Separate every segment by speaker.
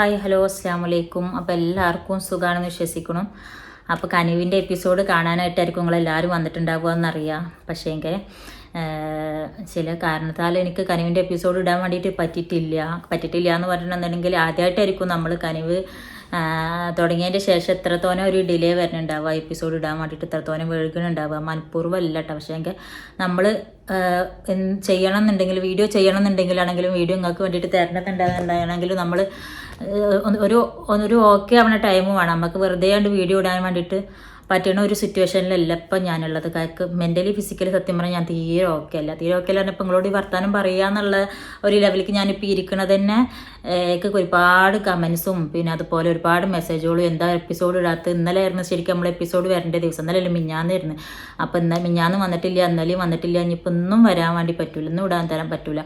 Speaker 1: Hi hello അസ്സലാമലൈക്കും. അപ്പോൾ എല്ലാവർക്കും സുഖമാണെന്ന് വിശ്വസിക്കണം. അപ്പോൾ കനിവിൻ്റെ എപ്പിസോഡ് കാണാനായിട്ടായിരിക്കും നിങ്ങളെല്ലാവരും വന്നിട്ടുണ്ടാവുക എന്നറിയാം. പക്ഷേ എങ്കിൽ ചില കാരണത്താൽ എനിക്ക് കനിവിൻ്റെ എപ്പിസോഡ് ഇടാൻ വേണ്ടിയിട്ട് പറ്റിയിട്ടില്ല എന്ന് പറഞ്ഞിട്ടുണ്ടെങ്കിൽ ആദ്യമായിട്ടായിരിക്കും നമ്മൾ കനിവ് തുടങ്ങിയതിൻ്റെ ശേഷം എത്രത്തോനെ ഒരു ഡിലേ വരുന്നുണ്ടാവുക, എപ്പിസോഡ് ഇടാൻ വേണ്ടിയിട്ട് എത്രത്തോനെ വഴുകുന്നുണ്ടാവുക. മനഃപൂർവ്വം അല്ല കേട്ടോ. പക്ഷേ എങ്കിൽ നമ്മൾ ചെയ്യണം എന്നുണ്ടെങ്കിൽ വീഡിയോ ചെയ്യണം എന്നുണ്ടെങ്കിലാണെങ്കിലും വീഡിയോ നിങ്ങൾക്ക് വേണ്ടിയിട്ട് തരണമെന്നുണ്ടാകണമെങ്കിലും നമ്മൾ ഒരു ഓക്കെ ആവുന്ന ടൈം വേണം. നമുക്ക് വെറുതെ കൊണ്ട് വീഡിയോ ഇടാൻ വേണ്ടിയിട്ട് പറ്റുന്ന ഒരു സിറ്റുവേഷനിലല്ല ഇപ്പം ഞാനുള്ളത്. മെൻ്റലി ഫിസിക്കലി സത്യം പറഞ്ഞാൽ ഞാൻ തീരെ ഓക്കെ അല്ല പറഞ്ഞാൽ ഇപ്പം നിങ്ങളോട് വർത്താനം പറയുക എന്നുള്ള ഒരു ലെവലിലേക്ക് ഞാനിപ്പോൾ ഇരിക്കണത് തന്നെ എനിക്ക് ഒരുപാട് കമൻസും പിന്നെ അതുപോലെ ഒരുപാട് മെസ്സേജുകളും എന്താ എപ്പിസോഡ് ഇടാത്ത. ഇന്നലെ ആയിരുന്നു ശരിക്കും നമ്മൾ എപ്പിസോഡ് വരേണ്ട ദിവസം. ഇന്നലെ മിഞ്ഞാന്നായിരുന്നു. അപ്പോൾ മിഞ്ഞാന്ന് വന്നിട്ടില്ല, ഇന്നലെയും വന്നിട്ടില്ല, ഇനിയിപ്പോൾ ഒന്നും വരാൻ വേണ്ടി പറ്റില്ല, ഒന്നും ഇടാൻ തരാൻ പറ്റില്ല.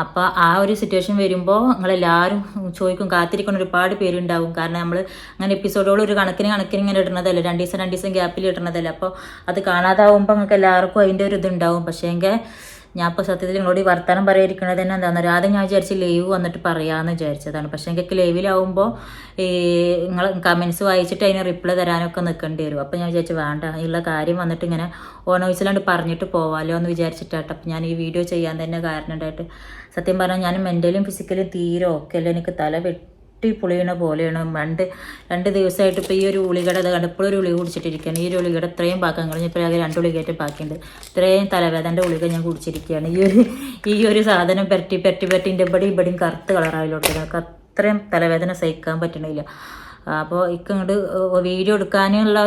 Speaker 1: അപ്പോൾ ആ ഒരു സിറ്റുവേഷൻ വരുമ്പോൾ നിങ്ങളെല്ലാവരും ചോദിക്കും, കാത്തിരിക്കുന്ന ഒരുപാട് പേരുണ്ടാവും. കാരണം നമ്മൾ അങ്ങനെ എപ്പിസോഡുകൾ ഒരു കണക്കിന് ഇങ്ങനെ ഇടുന്നതല്ല, രണ്ട് ദിവസം ഗ്യാപ്പിൽ ഇടുന്നതല്ല. അപ്പോൾ അത് കാണാതാവുമ്പോൾ നിങ്ങൾക്ക് എല്ലാവർക്കും അതിൻ്റെ ഒരു ഇതുണ്ടാവും. പക്ഷേ എങ്കിൽ ഞാൻ ഇപ്പോൾ സത്യത്തിൽ നിങ്ങളോട് ഈ വർത്തമാനം പറയാതിരിക്കണത് തന്നെ എന്താണെന്ന് ആദ്യം ഞാൻ വിചാരിച്ച് ലൈവ് വന്നിട്ട് പറയാമെന്ന് വിചാരിച്ചതാണ്. പക്ഷേ എനിക്ക് ലൈവിലാവുമ്പോൾ ഈ നിങ്ങൾ കമൻസ് വായിച്ചിട്ട് അതിന് റിപ്ലൈ തരാനൊക്കെ നിൽക്കേണ്ടി വരും. അപ്പോൾ ഞാൻ വിചാരിച്ചു വേണ്ട, ഉള്ള കാര്യം വന്നിട്ട് ഇങ്ങനെ ഓണോയിസിലാണ്ട് പറഞ്ഞിട്ട് പോവാമല്ലോ എന്ന് വിചാരിച്ചിട്ടാട്ടോ അപ്പം ഞാൻ ഈ വീഡിയോ ചെയ്യാൻ തന്നെ കാരണം ഉണ്ടായിട്ട്. സത്യം പറഞ്ഞാൽ ഞാൻ മെൻ്റലിയും ഫിസിക്കലും തീരെ ഓക്കെ അല്ല. എനിക്ക് തല പൊളിയണ പോലെയാണ്. രണ്ട് ദിവസമായിട്ട് ഇപ്പോൾ ഈ ഒരു ഉളികട കണ്ടപ്പോൾ ഒരു ഉളി കുടിച്ചിട്ടിരിക്കുകയാണ്. ഈ ഒരു ഉളികട ഇത്രയും പാക്കാൻ കഴിഞ്ഞ് ഇപ്പോൾ ആകെ 2 ഉളികയായിട്ട് ബാക്കിയുണ്ട്. ഇത്രയും തലവേദൻ്റെ ഉളിക ഞാൻ കുടിച്ചിരിക്കുകയാണ്. ഈ ഒരു സാധനം പെരട്ടിൻ്റെ ഇവിടെയും കറുത്ത് കളറായിലോട്ട് നമുക്ക് അത്രയും തലവേദന സഹിക്കാൻ പറ്റണില്ല. അപ്പോൾ ഇങ്ങോട്ട് വീഡിയോ എടുക്കാനുള്ള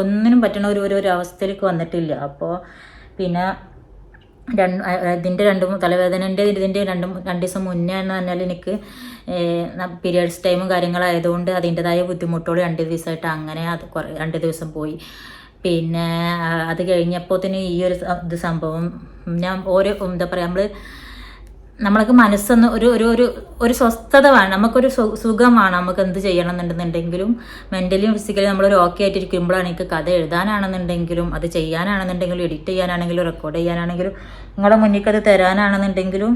Speaker 1: ഒന്നിനും പറ്റണ ഒരു അവസ്ഥയിലേക്ക് വന്നിട്ടില്ല. അപ്പോൾ പിന്നെ ഇതിൻ്റെ തലവേദനൻ്റെ ഇതിൻ്റെ രണ്ട് ദിവസം മുന്നേ എന്ന് പറഞ്ഞാൽ എനിക്ക് പീരിയഡ്സ് ടൈമും കാര്യങ്ങളായതുകൊണ്ട് അതിൻ്റെതായ ബുദ്ധിമുട്ടോട് 2 ദിവസമായിട്ട് അങ്ങനെ അത് 2 ദിവസം പോയി. പിന്നെ അത് കഴിഞ്ഞപ്പോൾ തന്നെ ഈ ഒരു സംഭവം ഞാൻ എന്താ പറയുക, നമ്മൾക്ക് മനസ്സൊന്ന് ഒരു സ്വസ്ഥത വേണം, നമുക്കൊരു സുഖമാണ്. നമുക്ക് എന്ത് ചെയ്യണം എന്നുണ്ടെന്നുണ്ടെങ്കിലും മെൻ്റലിയും ഫിസിക്കലിയും നമ്മളൊരു ഓക്കെ ആയിട്ടിരിക്കുമ്പോഴാണ് എനിക്ക് കഥ എഴുതാനാണെന്നുണ്ടെങ്കിലും അത് ചെയ്യാനാണെന്നുണ്ടെങ്കിലും എഡിറ്റ് ചെയ്യാനാണെങ്കിലും റെക്കോർഡ് ചെയ്യാനാണെങ്കിലും നിങ്ങളുടെ മുന്നിൽ അത് തരാനാണെന്നുണ്ടെങ്കിലും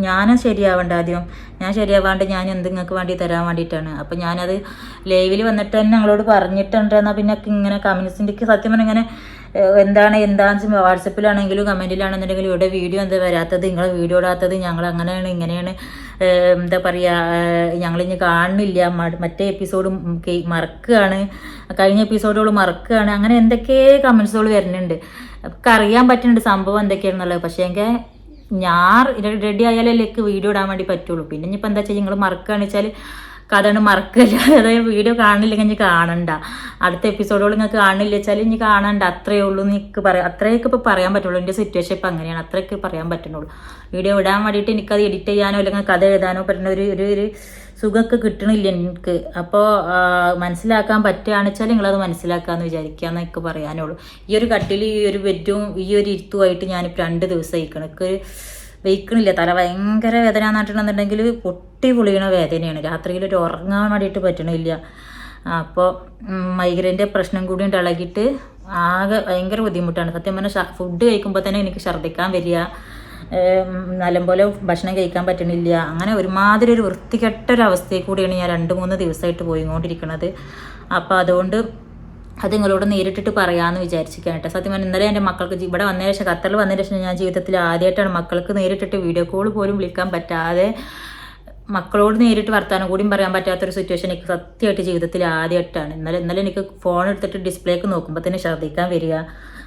Speaker 1: ഞാൻ ശരിയാവാണ്ട് ഞാൻ എന്ത് നിങ്ങൾക്ക് വേണ്ടി തരാൻ വേണ്ടിയിട്ടാണ്. അപ്പം ഞാനത് ലൈവിൽ വന്നിട്ട് തന്നെ ഞങ്ങളോട് പറഞ്ഞിട്ടുണ്ട്. എന്നാൽ പിന്നെ ഇങ്ങനെ കമൻസിൻ്റെ സത്യം പറഞ്ഞാൽ ഇങ്ങനെ എന്താണെന്ന് വാട്സപ്പിലാണെങ്കിലും കമൻറ്റിലാണെന്നുണ്ടെങ്കിലും ഇവിടെ വീഡിയോ എന്താ വരാത്തത്, നിങ്ങളെ വീഡിയോ ഇടാത്തത്, ഞങ്ങൾ അങ്ങനെയാണ് ഇങ്ങനെയാണ് എന്താ പറയുക, ഞങ്ങളിനി കാണുന്നില്ല, മറ്റേ എപ്പിസോഡ് മറക്കുകയാണ്, കഴിഞ്ഞ എപ്പിസോഡുകൾ മറക്കുകയാണ്, അങ്ങനെ എന്തൊക്കെ കമൻസുകൾ വരുന്നുണ്ട്. ഒക്കെ അറിയാൻ പറ്റുന്നുണ്ട് സംഭവം എന്തൊക്കെയാണെന്നുള്ളത്. പക്ഷേ എങ്കിൽ ഞാൻ റെഡി ആയാലല്ലേ എനിക്ക് വീഡിയോ ഇടാൻ വേണ്ടി പറ്റുള്ളൂ. പിന്നെ ഇനിയിപ്പോൾ എന്താ വെച്ചാൽ നിങ്ങൾ മറക്കുകയാണെന്ന് വെച്ചാൽ കഥ മറക്കില്ല. അതായത് വീഡിയോ കാണില്ലെങ്കിൽ ഇനി കാണണ്ട, അടുത്ത എപ്പിസോഡുകൾ നിങ്ങൾക്ക് കാണില്ല വെച്ചാൽ ഇനി കാണണ്ട, അത്രയേ ഉള്ളൂ എനിക്ക് പറയാം. അത്രയൊക്കെ ഇപ്പോൾ പറയാൻ പറ്റുള്ളൂ. എൻ്റെ സിറ്റുവേഷൻ ഇപ്പം അങ്ങനെയാണ്, അത്രയൊക്കെ പറയാൻ പറ്റുന്നുള്ളൂ. വീഡിയോ ഇടാൻ വേണ്ടിയിട്ട് എനിക്കത് എഡിറ്റ് ചെയ്യാനോ അല്ലെങ്കിൽ കഥ എഴുതാനോ പറ്റുന്ന ഒരു സുഖമൊക്കെ കിട്ടണില്ല എനിക്ക്. അപ്പോൾ മനസ്സിലാക്കാൻ പറ്റുകയാണെന്ന് വെച്ചാൽ നിങ്ങളത് മനസ്സിലാക്കാമെന്ന് വിചാരിക്കാമെന്ന് എനിക്ക് പറയാനുള്ളൂ. ഈ ഒരു കട്ടിൽ ഈ ഒരു ബെഡും ഈ ഒരു ഇരുത്തുമായിട്ട് ഞാനിപ്പോൾ 2 ദിവസം ആയിക്കണം. എനിക്ക് വെയ്ക്കണില്ല, തല ഭയങ്കര വേദന എന്നിട്ടുണ്ടെന്നുണ്ടെങ്കിൽ പൊളിയണ വേദനയാണ്. രാത്രിയിൽ ഉറങ്ങാൻ വേണ്ടിയിട്ട് പറ്റണില്ല. അപ്പോൾ മൈഗ്രൈൻ്റെ പ്രശ്നം കൂടി ഇളകിയിട്ട് ആകെ ഭയങ്കര ബുദ്ധിമുട്ടാണ്. സത്യം പറഞ്ഞാൽ ഫുഡ് കഴിക്കുമ്പോൾ തന്നെ എനിക്ക് ഛർദ്ദിക്കാൻ വരിക, നല്ലപോലെ ഭക്ഷണം കഴിക്കാൻ പറ്റണില്ല. അങ്ങനെ ഒരുമാതിരി ഒരു വൃത്തികെട്ടൊരവസ്ഥയിൽ കൂടിയാണ് ഞാൻ 2-3 ദിവസമായിട്ട് പോയിക്കൊണ്ടിരിക്കുന്നത്. അപ്പോൾ അതുകൊണ്ട് അത് നിങ്ങളോട് നേരിട്ടിട്ട് പറയാമെന്ന് വിചാരിച്ചിരിക്കുകയാണ് കേട്ടോ. സത്യം പറഞ്ഞാൽ ഇന്നലെ എൻ്റെ മക്കൾക്ക് ഇവിടെ വന്നതിന് ശേഷം, ഖത്തറിൽ വന്നതിന് ശേഷം ഞാൻ ജീവിതത്തിൽ ആദ്യമായിട്ടാണ് മക്കൾക്ക് നേരിട്ടിട്ട് വീഡിയോ കോൾ പോലും വിളിക്കാൻ പറ്റാതെ, മക്കളോട് നേരിട്ട് വർത്താനം കൂടിയും പറയാൻ പറ്റാത്തൊരു സിറ്റുവേഷൻ എനിക്ക് സത്യമായിട്ട് ജീവിതത്തിൽ ആദ്യമായിട്ടാണ്. ഇന്നലെ എനിക്ക് ഫോൺ എടുത്തിട്ട് ഡിസ്പ്ലേക്ക് നോക്കുമ്പോൾ തന്നെ ഛർദ്ദിക്കാൻ വരിക,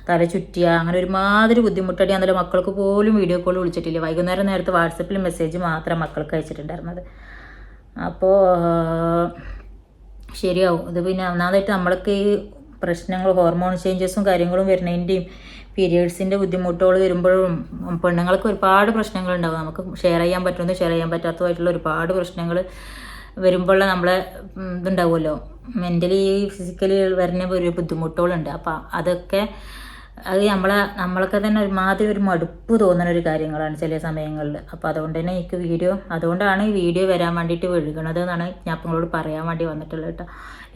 Speaker 1: തല ചുറ്റിയ, അങ്ങനെ ഒരുമാതിരി ബുദ്ധിമുട്ടായിട്ട് ഞാൻ ഇന്നലെ മക്കൾക്ക് പോലും വീഡിയോ കോൾ വിളിച്ചിട്ടില്ല. വൈകുന്നേരം നേരത്തെ വാട്സപ്പിൽ മെസ്സേജ് മാത്രം മക്കൾക്ക് അയച്ചിട്ടുണ്ടായിരുന്നത്. അപ്പോൾ ശരിയാവും ഇത്. പിന്നെ ഒന്നാമതായിട്ട് നമ്മൾക്ക് ഈ പ്രശ്നങ്ങൾ ഹോർമോൺ ചേഞ്ചസും കാര്യങ്ങളും വരുന്നതിൻ്റെയും പീരിയഡ്സിൻ്റെ ബുദ്ധിമുട്ടുകൾ വരുമ്പോഴും പെണ്ണുങ്ങൾക്ക് ഒരുപാട് പ്രശ്നങ്ങളുണ്ടാവും. നമുക്ക് ഷെയർ ചെയ്യാൻ പറ്റുന്നത് ഷെയർ ചെയ്യാൻ പറ്റാത്തതായിട്ടുള്ള ഒരുപാട് പ്രശ്നങ്ങൾ വരുമ്പോൾ നമ്മളെ ഇതുണ്ടാവുമല്ലോ, മെൻ്റലി ഫിസിക്കലി വരുന്ന ഒരു ബുദ്ധിമുട്ടുകളുണ്ട്. അപ്പം അതൊക്കെ അത് നമ്മളൊക്കെ തന്നെ ഒരുമാതിരി ഒരു മടുപ്പ് തോന്നുന്ന ഒരു കാര്യങ്ങളാണ് ചില സമയങ്ങളിൽ. അപ്പോൾ അതുകൊണ്ട് തന്നെ എനിക്ക് അതുകൊണ്ടാണ് ഈ വീഡിയോ വരാൻ വേണ്ടിയിട്ട് വഴുകണത് എന്നാണ് ഞാൻ നിങ്ങളോട് പറയാൻ വേണ്ടി വന്നിട്ടുള്ളത് കേട്ടോ.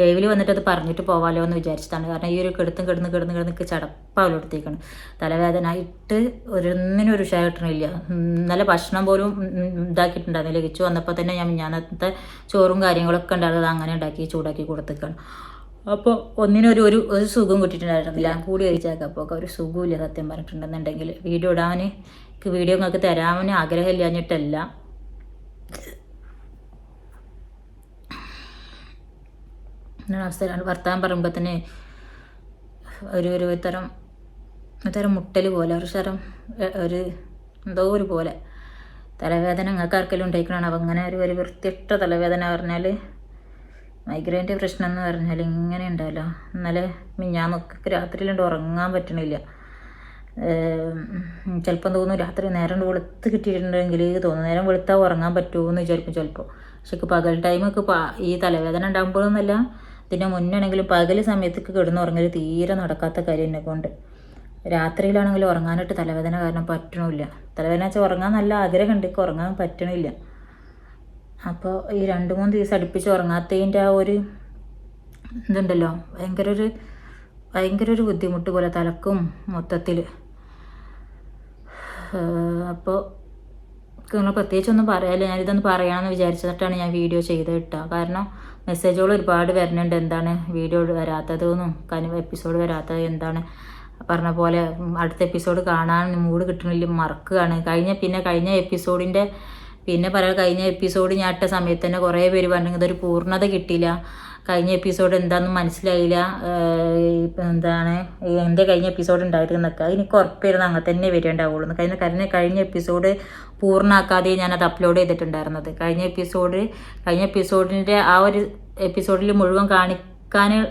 Speaker 1: ലൈവിൽ വന്നിട്ട് അത് പറഞ്ഞിട്ട് പോകാമല്ലോ എന്ന് വിചാരിച്ചിട്ടാണ്. കാരണം ഈ ഒരു കിടന്ന് ചടപ്പാവലെടുത്തേക്കാണ്. തലവേദനയായിട്ട് ഒന്നിനും ഒരു ഉഷാർ കിട്ടണില്ല. നല്ല ഭക്ഷണം പോലും ഇതാക്കിയിട്ടുണ്ടായിരുന്നില്ല. കിച്ചു വന്നപ്പോൾ തന്നെ ഞാനത്തെ ചോറും കാര്യങ്ങളൊക്കെ ഉണ്ടായിരുന്നത് അങ്ങനെ ചൂടാക്കി കൊടുത്തേക്കാണ്. അപ്പോൾ ഒന്നിനൊരു ഒരു സുഖം കിട്ടിയിട്ടുണ്ടായിരുന്നില്ല. കൂടി കഴിച്ചേക്കാം. അപ്പോൾ ഒരു സുഖമില്ല സത്യം പറഞ്ഞിട്ടുണ്ടെന്നുണ്ടെങ്കിൽ. വീഡിയോ നിങ്ങൾക്ക് തരാമെന്ന് ആഗ്രഹമില്ലാഞ്ഞിട്ടല്ല. അവസ്ഥയിലാണ്. വർത്താനം പറയുമ്പോൾ തന്നെ ഒരു തരം മുട്ടൽ പോലെ ഒരു എന്തോ ഒരു പോലെ തലവേദന നിങ്ങൾക്ക് ആർക്കെങ്കിലും ഉണ്ടായിക്കണാണ്. അപ്പം അങ്ങനെ ഒരു വൃത്തിയിട്ട തലവേദന പറഞ്ഞാൽ മൈഗ്രെയിൻ്റെ പ്രശ്നം എന്ന് പറഞ്ഞാൽ ഇങ്ങനെ ഉണ്ടാവല്ലോ. ഇന്നലെ മിഞ്ഞാന്നൊക്കെ രാത്രിയിലുണ്ട് ഉറങ്ങാൻ പറ്റണില്ല. ചിലപ്പം തോന്നും രാത്രി നേരം വെളുത്ത് കിട്ടിയിട്ടുണ്ടെങ്കിൽ തോന്നും നേരം വെളുത്താൽ ഉറങ്ങാൻ പറ്റുമോ എന്ന് വിചാരിക്കും ചിലപ്പോൾ. പക്ഷെ പകൽ ടൈമൊക്കെ ഈ തലവേദന ഉണ്ടാകുമ്പോഴൊന്നുമല്ല, ഇതിൻ്റെ മുന്നാണെങ്കിലും പകൽ സമയത്തൊക്കെ കിടന്ന് ഉറങ്ങൽ തീരെ നടക്കാത്ത കാര്യം എന്നെ കൊണ്ട്. രാത്രിയിലാണെങ്കിൽ ഉറങ്ങാനായിട്ട് തലവേദന കാരണം പറ്റണില്ല. തലവേദന വെച്ചാൽ ഉറങ്ങാൻ നല്ല ആഗ്രഹമുണ്ട്, ഉറങ്ങാൻ പറ്റണില്ല. അപ്പോൾ ഈ 2-3 ദിവസം അടുപ്പിച്ച് ഉറങ്ങാത്തതിൻ്റെ ആ ഒരു ഇതുണ്ടല്ലോ, ഭയങ്കര ഒരു ബുദ്ധിമുട്ട് പോലെ തലക്കും മൊത്തത്തിൽ. അപ്പോൾ നിങ്ങൾ പ്രത്യേകിച്ചൊന്നും പറയാനില്ല. ഞാനിതൊന്ന് പറയാമെന്ന് വിചാരിച്ചിട്ടാണ് ഞാൻ വീഡിയോ ചെയ്ത് കിട്ടുക. കാരണം മെസ്സേജുകൾ ഒരുപാട് വരുന്നുണ്ട്. എന്താണ് വീഡിയോ വരാത്തതെന്നും എപ്പിസോഡ് വരാത്തത് എന്താണ് പറഞ്ഞ പോലെ അടുത്ത എപ്പിസോഡ് കാണാൻ മൂഡ് കിട്ടണില്ല, മറക്കുകയാണ്. കഴിഞ്ഞ എപ്പിസോഡിൻ്റെ കഴിഞ്ഞ എപ്പിസോഡ് ഞാൻ ഇട്ട സമയത്ത് തന്നെ കുറേ പേര് പറഞ്ഞു ഇതൊരു പൂർണ്ണത കിട്ടിയില്ല, കഴിഞ്ഞ എപ്പിസോഡ് എന്താണെന്ന് മനസ്സിലായില്ല, എൻ്റെ കഴിഞ്ഞ എപ്പിസോഡ് ഉണ്ടായിരുന്നൊക്കെ. എനിക്ക് ഉറപ്പായിരുന്നു അങ്ങനെ തന്നെ വരേണ്ടാവുള്ളൂ. കഴിഞ്ഞ എപ്പിസോഡ് പൂർണ്ണമാക്കാതെ ഞാനത് അപ്ലോഡ് ചെയ്തിട്ടുണ്ടായിരുന്നത്. കഴിഞ്ഞ എപ്പിസോഡിൻ്റെ ആ ഒരു എപ്പിസോഡിൽ മുഴുവൻ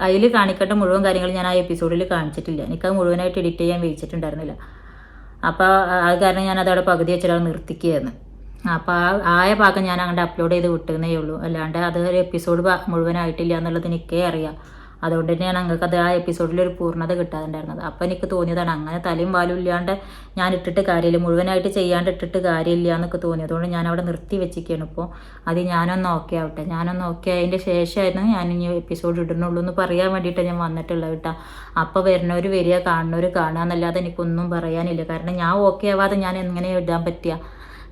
Speaker 1: അതിൽ കാണിക്കേണ്ട മുഴുവൻ കാര്യങ്ങൾ ഞാൻ ആ എപ്പിസോഡിൽ കാണിച്ചിട്ടില്ല. എനിക്കത് മുഴുവനായിട്ട് എഡിറ്റ് ചെയ്യാൻ വെച്ചിട്ടുണ്ടായിരുന്നില്ല. അപ്പോൾ അത് കാരണം ഞാനതവിടെ പകുതി വെച്ചിട്ട് നിർത്തിക്കുകയായിരുന്നു. അപ്പോൾ ആയ ഭാഗം ഞാൻ അങ്ങോട്ട് അപ്ലോഡ് ചെയ്ത് വിട്ടുന്നേ ഉള്ളൂ. അല്ലാണ്ട് അത് ഒരു എപ്പിസോഡ് മുഴുവനായിട്ടില്ല എന്നുള്ളത് എനിക്കേ അറിയാം. അതുകൊണ്ട് തന്നെയാണ് ഞങ്ങൾക്കത് ആ എപ്പിസോഡിൽ ഒരു പൂർണ്ണത കിട്ടാറുണ്ടായിരുന്നത്. അപ്പോൾ എനിക്ക് തോന്നിയതാണ് അങ്ങനെ തലയും വാലും ഇല്ലാണ്ട് ഞാൻ ഇട്ടിട്ട് കാര്യമില്ല, മുഴുവനായിട്ട് ചെയ്യാണ്ട് ഇട്ടിട്ട് കാര്യമില്ല എന്നൊക്കെ തോന്നി. അതുകൊണ്ട് ഞാൻ അവിടെ നിർത്തി വെച്ചിരിക്കുകയാണ്. ഇപ്പോൾ അത് ഞാനൊന്ന് ഓക്കെ ആവട്ടെ. അതിൻ്റെ ശേഷമായിരുന്നു ഞാൻ ഇനി എപ്പിസോഡ് ഇടുന്നുള്ളൂ എന്ന് പറയാൻ വേണ്ടിയിട്ടാണ് ഞാൻ വന്നിട്ടുള്ളത് കേട്ടോ. അപ്പോൾ വരുന്നവർ വരിക, കാണുന്നവർ കാണുക എന്നല്ലാതെ എനിക്കൊന്നും പറയാനില്ല. കാരണം ഞാൻ ഓക്കെ ആവാതെ ഞാൻ എങ്ങനെ ഇടാൻ പറ്റുക?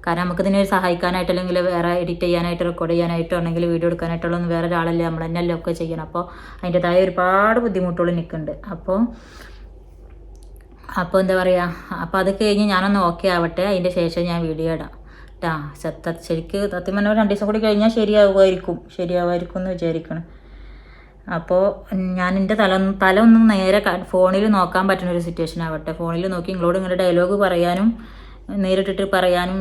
Speaker 1: കാരണം നമുക്കിതിനെ സഹായിക്കാനായിട്ട് അല്ലെങ്കിൽ വേറെ എഡിറ്റ് ചെയ്യാനായിട്ട് റെക്കോർഡ് ചെയ്യാനായിട്ടോ അല്ലെങ്കിൽ വീഡിയോ എടുക്കാനായിട്ടുള്ള ഒന്നും വേറെ ഒരാളല്ലേ, നമ്മൾ തന്നെയല്ലേ ഒക്കെ ചെയ്യണം. അപ്പോൾ അതിൻ്റെതായ ഒരുപാട് ബുദ്ധിമുട്ടുകൾ എനിക്കുണ്ട്. അപ്പോൾ എന്താ പറയുക, അപ്പോൾ അത് കഴിഞ്ഞ് ഞാനൊന്ന് ഓക്കെ ആവട്ടെ, അതിൻ്റെ ശേഷം ഞാൻ വീഡിയോ ഇടാം കേട്ടോ. ശരിക്ക് സത്യം പറഞ്ഞാൽ 2 ദിവസം കൂടി കഴിഞ്ഞാൽ ശരിയാവുമായിരിക്കും എന്ന് വിചാരിക്കണം. അപ്പോൾ ഞാൻ എൻ്റെ തല ഒന്നും നേരെ ഫോണിൽ നോക്കാൻ പറ്റുന്ന ഒരു സിറ്റുവേഷൻ ആവട്ടെ. ഫോണിൽ നോക്കി നിങ്ങളോട് ഇങ്ങനെ ഡയലോഗ് പറയാനും നേരിട്ടിട്ട് പറയാനും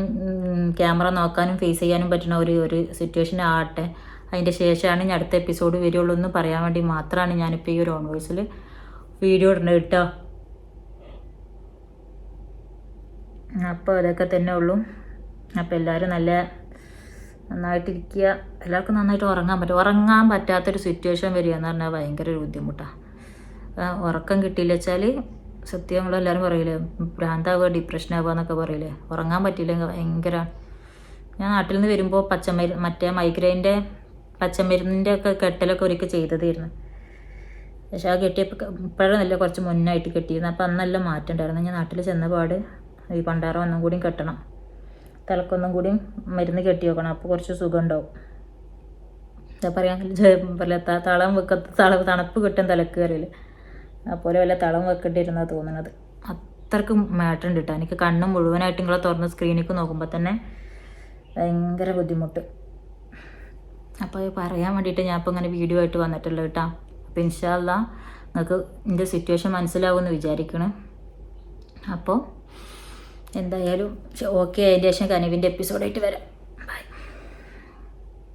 Speaker 1: ക്യാമറ നോക്കാനും ഫേസ് ചെയ്യാനും പറ്റുന്ന ഒരു സിറ്റുവേഷൻ ആവട്ടെ. അതിൻ്റെ ശേഷമാണ് ഞാൻ അടുത്ത എപ്പിസോഡ് വരുള്ളൂ എന്ന് പറയാൻ വേണ്ടി മാത്രമാണ് ഞാനിപ്പോൾ ഈ ഒരു ഓൺ വോയിസിൽ വീഡിയോ ഇടുന്നത് കേട്ടോ. അപ്പോൾ ഇതൊക്കെ തന്നെ ഉള്ളൂ. അപ്പോൾ എല്ലാവരും നന്നായിട്ടിരിക്കുക. എല്ലാവർക്കും നന്നായിട്ട് ഉറങ്ങാൻ പറ്റാത്തൊരു സിറ്റുവേഷൻ വരിക എന്ന് പറഞ്ഞാൽ ഭയങ്കര ഒരു ബുദ്ധിമുട്ടാണ്. ഉറക്കം കിട്ടിയില്ല വെച്ചാൽ സത്യം നമ്മളെല്ലാവരും പറയില്ലേ ഭ്രാന്താവുക, ഡിപ്രഷനാവുക എന്നൊക്കെ പറയില്ലേ. ഉറങ്ങാൻ പറ്റിയില്ലെങ്കിൽ ഭയങ്കര. ഞാൻ നാട്ടിൽ നിന്ന് വരുമ്പോൾ മറ്റേ മൈഗ്രെയിൻ്റെ പച്ചമരുന്നിൻ്റെ ഒക്കെ കെട്ടലൊക്കെ ഒരിക്കൽ ചെയ്തതായിരുന്നു. പക്ഷെ ആ കെട്ടിയപ്പോൾ ഇപ്പോഴല്ല, കുറച്ച് മുന്നായിട്ട് കെട്ടിയിരുന്നു. അപ്പോൾ അന്നെല്ലാം മാറ്റം ഉണ്ടായിരുന്നു. ഞാൻ നാട്ടിൽ ചെന്ന പാട് ഈ പണ്ടാറം ഒന്നും കൂടിയും കെട്ടണം, തലക്കൊന്നും കൂടിയും മരുന്ന് കെട്ടി വെക്കണം. അപ്പോൾ കുറച്ച് സുഖം ഉണ്ടാവും. എന്താ പറയുക, തണുപ്പ് കിട്ടും തലക്ക് കയറിയില്ല. അതുപോലെ വല്ല തളം വെക്കേണ്ടിയിരുന്നാണ് തോന്നുന്നത്. അത്രക്കും മാറ്റം കിട്ടാം. എനിക്ക് കണ്ണും മുഴുവനായിട്ട് നിങ്ങളെ തുറന്ന് സ്ക്രീനിലേക്ക് നോക്കുമ്പോൾ തന്നെ ഭയങ്കര ബുദ്ധിമുട്ട്. അപ്പോൾ പറയാൻ വേണ്ടിയിട്ട് ഞാൻ ഇപ്പോൾ ഇങ്ങനെ വീഡിയോ ആയിട്ട് വന്നിട്ടുള്ളത് കേട്ടോ. അപ്പോൾ ഇൻഷാ അല്ലാ നിങ്ങൾക്ക് എൻ്റെ സിറ്റുവേഷൻ മനസ്സിലാവുമെന്ന് വിചാരിക്കണം. അപ്പോൾ എന്തായാലും ഓക്കെ, അതിൻ്റെ ശേഷം കനിവിൻ്റെ എപ്പിസോഡായിട്ട് വരാം.